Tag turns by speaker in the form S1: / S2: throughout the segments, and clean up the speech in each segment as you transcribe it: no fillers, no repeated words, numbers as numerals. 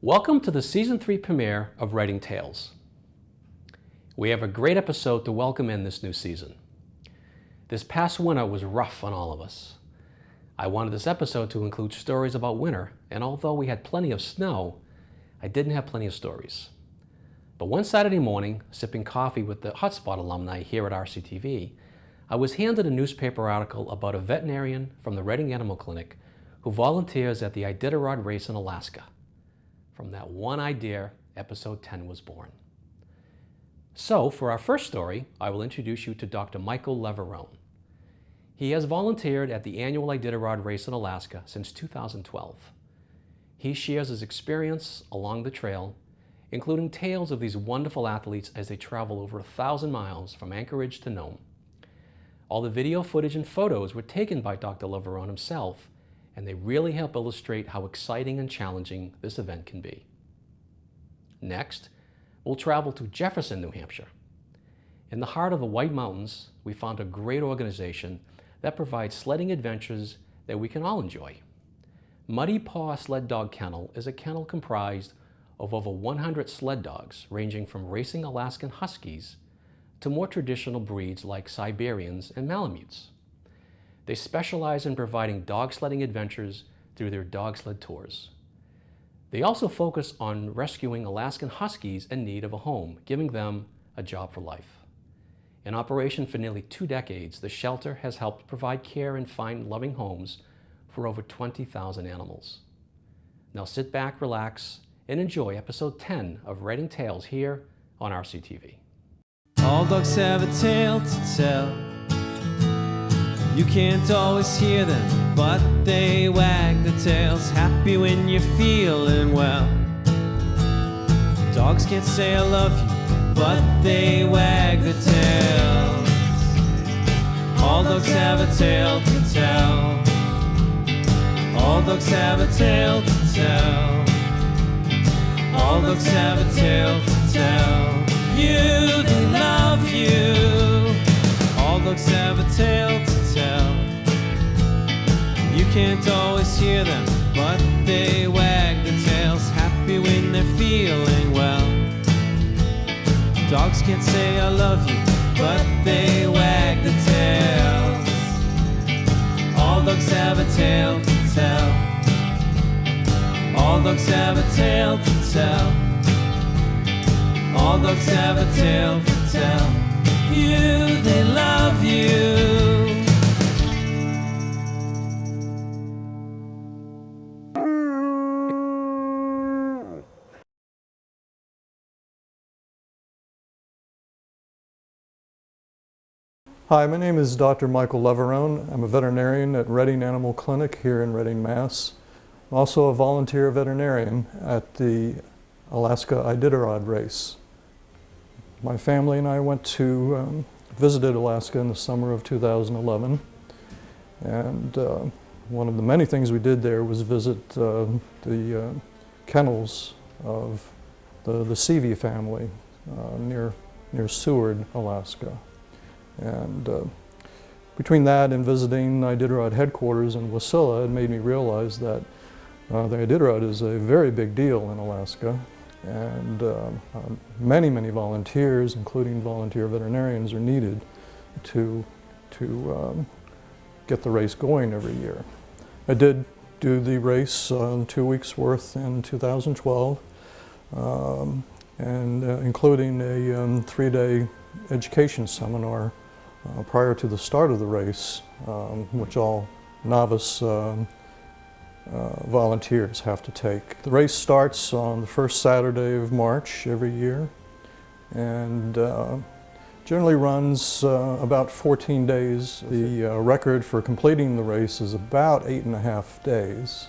S1: Welcome to the Season 3 premiere of Writing Tales. We have a great episode to welcome in this new season. This past winter was rough on all of us. I wanted this episode to include stories about winter, and although we had plenty of snow, I didn't have plenty of stories. But one Saturday morning, sipping coffee with the Hotspot alumni here at RCTV, I was handed a newspaper article about a veterinarian from the Reading Animal Clinic who volunteers at the Iditarod race in Alaska. From that one idea, episode 10 was born. So, for our first story, I will introduce you to Dr. Michael Leverone. He has volunteered at the annual Iditarod race in Alaska since 2012. He shares his experience along the trail, including tales of these wonderful athletes as they travel over 1,000 miles from Anchorage to Nome. All the video footage and photos were taken by Dr. Leverone himself, and they really help illustrate how exciting and challenging this event can be. Next, we'll travel to Jefferson, New Hampshire. In the heart of the White Mountains, we found a great organization that provides sledding adventures that we can all enjoy. Muddy Paw Sled Dog Kennel is a kennel comprised of over 100 sled dogs, ranging from racing Alaskan Huskies to more traditional breeds like Siberians and Malamutes. They specialize in providing dog sledding adventures through their dog sled tours. They also focus on rescuing Alaskan Huskies in need of a home, giving them a job for life. In operation for nearly 2 decades, the shelter has helped provide care and find loving homes for over 20,000 animals. Now sit back, relax, and enjoy episode 10 of Writing Tales here on RCTV.
S2: All dogs have a tale to tell. You can't always hear them, but they wag their tails, happy when you're feeling well. Dogs can't say I love you, but they wag their tails. All dogs have a tale to tell. All dogs have a tale to tell. All dogs have a tale to tell. You, they love you. All dogs have a tale to tell. You can't always hear them, but they wag their tails, happy when they're feeling well. Dogs can't say I love you, but they wag their tails. All dogs have a tale to tell. All dogs have a tale to tell. All dogs have a tale to tell. You, they love you.
S3: Hi, my name is Dr. Michael Leverone. I'm a veterinarian at Reading Animal Clinic here in Reading, Mass. I'm also a volunteer veterinarian at the Alaska Iditarod race. My family and I went to visited Alaska in the summer of 2011, and one of the many things we did there was visit the kennels of the Seavey family near Seward, Alaska. And between that and visiting Iditarod headquarters in Wasilla, it made me realize that the Iditarod is a very big deal in Alaska. And many volunteers, including volunteer veterinarians, are needed to get the race going every year. I did do the race 2 weeks worth in 2012, and including a 3-day education seminar prior to the start of the race, which all novice volunteers have to take. The race starts on the first Saturday of March every year, and generally runs about 14 days. The record for completing the race is about 8.5 days.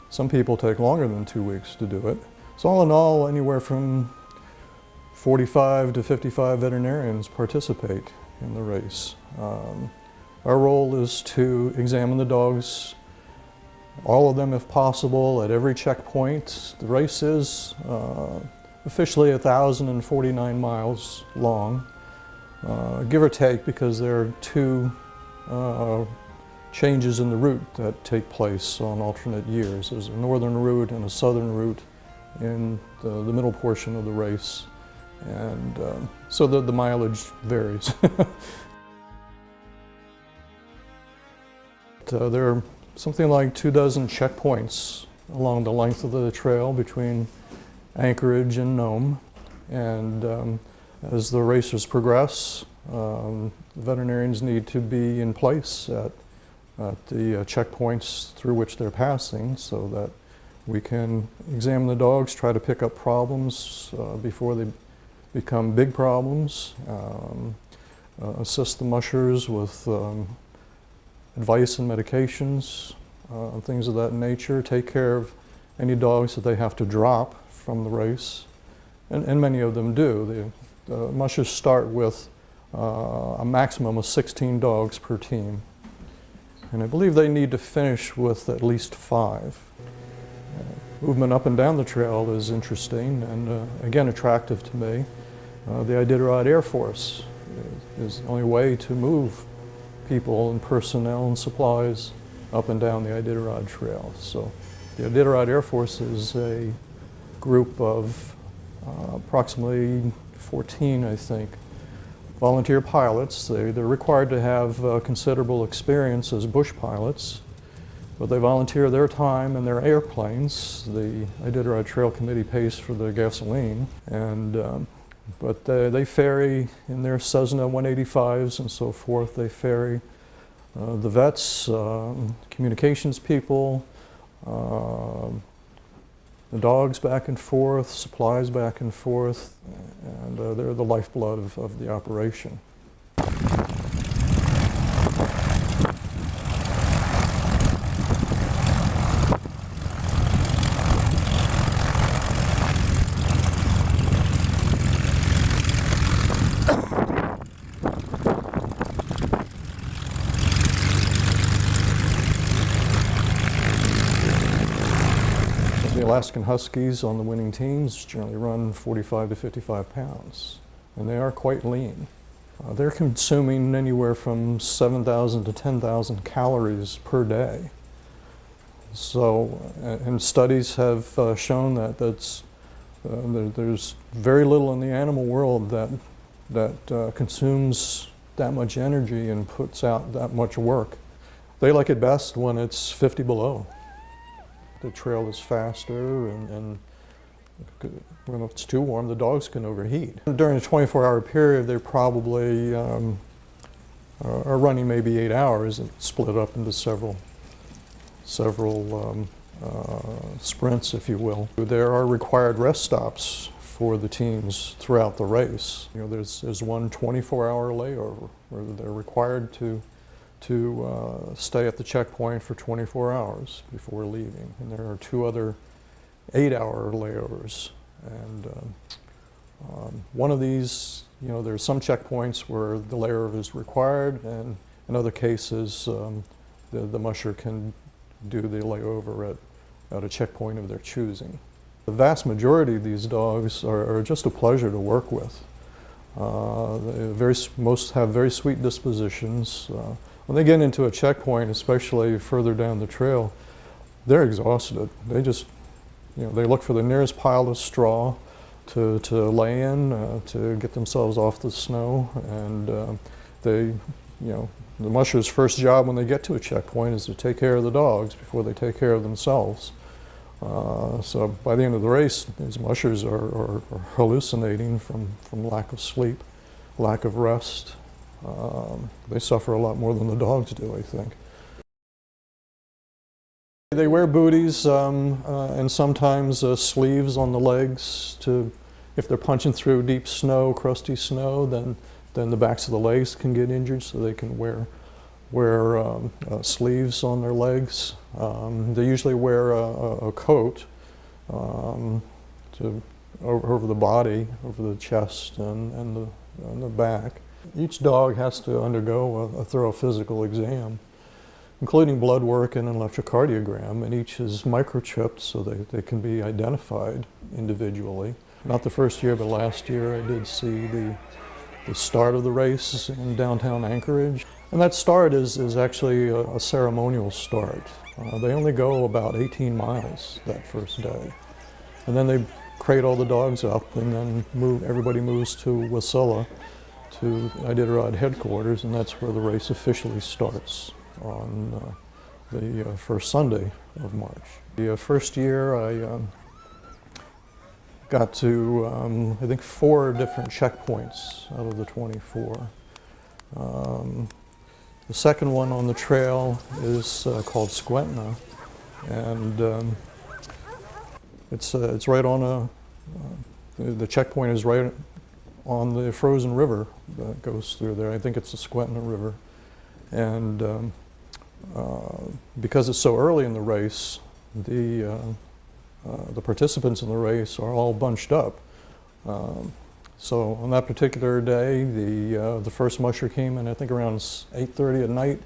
S3: Some people take longer than 2 weeks to do it. So all in all, anywhere from 45 to 55 veterinarians participate in the race. Our role is to examine the dogs, all of them if possible, at every checkpoint. The race is officially 1,049 miles long, give or take, because there are 2 changes in the route that take place on alternate years. There's a northern route and a southern route in the middle portion of the race, and so the mileage varies. There are something like 24 checkpoints along the length of the trail between Anchorage and Nome, and as the racers progress, veterinarians need to be in place at the checkpoints through which they're passing so that we can examine the dogs, try to pick up problems before they become big problems, assist the mushers with advice and medications, things of that nature, take care of any dogs that they have to drop from the race, and many of them do. The mushers start with a maximum of 16 dogs per team, and I believe they need to finish with at least 5. Movement up and down the trail is interesting and again attractive to me. The Iditarod Air Force is the only way to move people and personnel and supplies up and down the Iditarod Trail. So the Iditarod Air Force is a group of approximately 14, I think, volunteer pilots. They're required to have considerable experience as bush pilots, but they volunteer their time and their airplanes. The Iditarod Trail Committee pays for the gasoline, and but they ferry in their Cessna 185s and so forth. They ferry the vets, communications people, the dogs back and forth, supplies back and forth, and they're the lifeblood of the operation. The Alaskan Huskies on the winning teams generally run 45 to 55 pounds, and they are quite lean. They're consuming anywhere from 7,000 to 10,000 calories per day. So, and studies have shown that there's very little in the animal world that consumes that much energy and puts out that much work. They like it best when it's 50 below. The trail is faster, and when it's too warm, the dogs can overheat. During a 24-hour period, they probably are running maybe 8 hours and split up into several sprints, if you will. There are required rest stops for the teams throughout the race. You know, there's one 24-hour layover where they're required to stay at the checkpoint for 24 hours before leaving. And there are 2 other 8-hour layovers. And one of these, you know, there's some checkpoints where the layover is required, and in other cases, the musher can do the layover at a checkpoint of their choosing. The vast majority of these dogs are just a pleasure to work with. Most have very sweet dispositions. When they get into a checkpoint, especially further down the trail, they're exhausted. They just, you know, they look for the nearest pile of straw to lay in to get themselves off the snow, and they, you know, the musher's first job when they get to a checkpoint is to take care of the dogs before they take care of themselves. So by the end of the race, these mushers are hallucinating from lack of sleep, lack of rest. They suffer a lot more than the dogs do, I think. They wear booties and sometimes sleeves on the legs to, if they're punching through deep snow, crusty snow, then the backs of the legs can get injured, so they can wear sleeves on their legs. They usually wear a coat over the body, over the chest and the back. Each dog has to undergo a thorough physical exam, including blood work and an electrocardiogram, and each is microchipped so they can be identified individually. Not the first year, but last year I did see the start of the race in downtown Anchorage. And that start is actually a ceremonial start. They only go about 18 miles that first day. And then they crate all the dogs up and then everybody moves to Wasilla, to Iditarod headquarters, and that's where the race officially starts on the first Sunday of March. The first year I got to, I think, 4 different checkpoints out of the 24. The second one on the trail is called Squentna, and it's right on the checkpoint is right on the frozen river that goes through there. I think it's the Squentna River, and because it's so early in the race, the participants in the race are all bunched up. So on that particular day, the first musher came in, I think around 8:30 at night,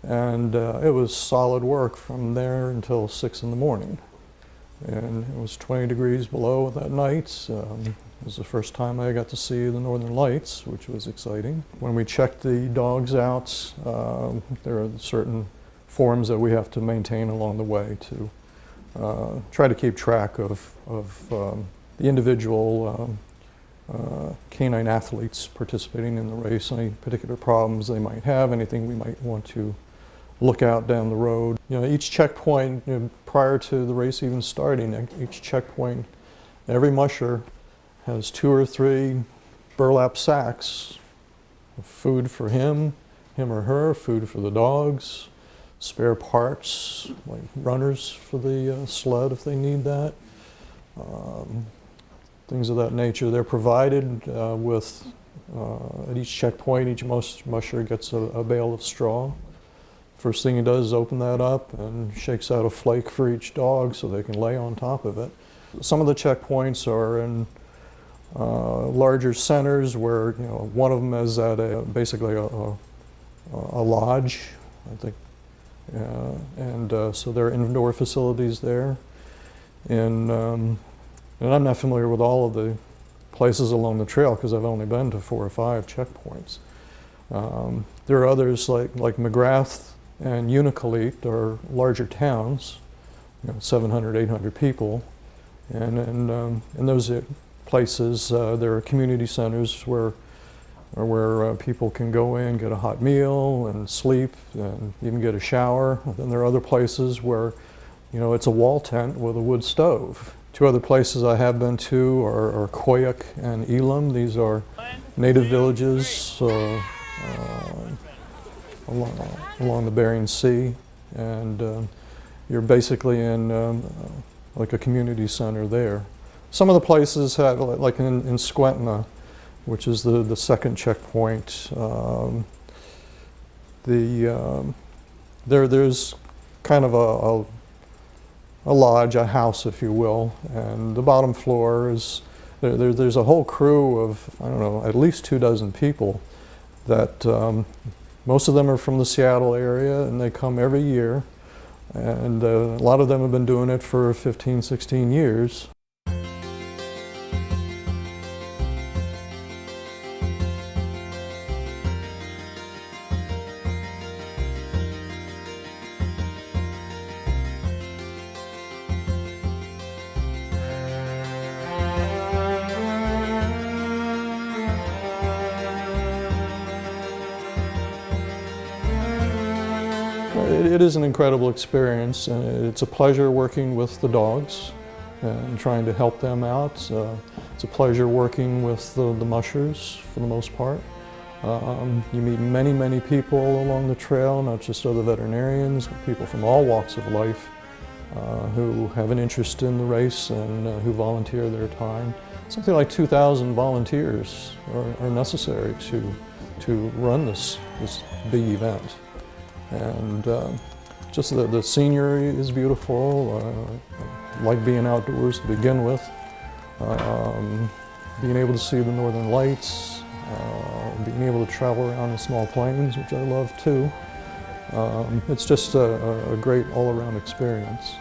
S3: and it was solid work from there until 6 in the morning. And it was 20 degrees below that night. It was the first time I got to see the northern lights, which was exciting. When we checked the dogs out, there are certain forms that we have to maintain along the way to try to keep track of the individual canine athletes participating in the race, any particular problems they might have, anything we might want to look out down the road. You know, each checkpoint, prior to the race even starting, each checkpoint, every musher has 2 or 3 burlap sacks of food for him or her, food for the dogs, spare parts, like runners for the sled if they need that. Things of that nature. They're provided with, at each checkpoint, each musher gets a bale of straw. First thing he does is open that up and shakes out a flake for each dog so they can lay on top of it. Some of the checkpoints are in larger centers where, one of them is at basically a lodge, I think. So there are indoor facilities there. And I'm not familiar with all of the places along the trail because I've only been to 4 or 5 checkpoints. There are others like McGrath and Unicolete are larger towns, 700, 800 people. And in those places, there are community centers where people can go in, get a hot meal and sleep and even get a shower. And then there are other places where, it's a wall tent with a wood stove. 2 other places I have been to are Koyuk and Elam. These are native villages along the Bering Sea, and you're basically in like a community center there. Some of the places have, like in Squentna, which is the second checkpoint, there's kind of a lodge, a house, if you will, and the bottom floor is, there's a whole crew of, I don't know, at least 24 people that most of them are from the Seattle area, and they come every year, and a lot of them have been doing it for 15, 16 years. It is an incredible experience, and it's a pleasure working with the dogs and trying to help them out. It's a pleasure working with the mushers for the most part. You meet many, many people along the trail, not just other veterinarians, but people from all walks of life who have an interest in the race and who volunteer their time. Something like 2,000 volunteers are necessary to run this big event. And just the scenery is beautiful. I like being outdoors to begin with. Being able to see the northern lights, being able to travel around in small planes, which I love too. It's just a great all-around experience.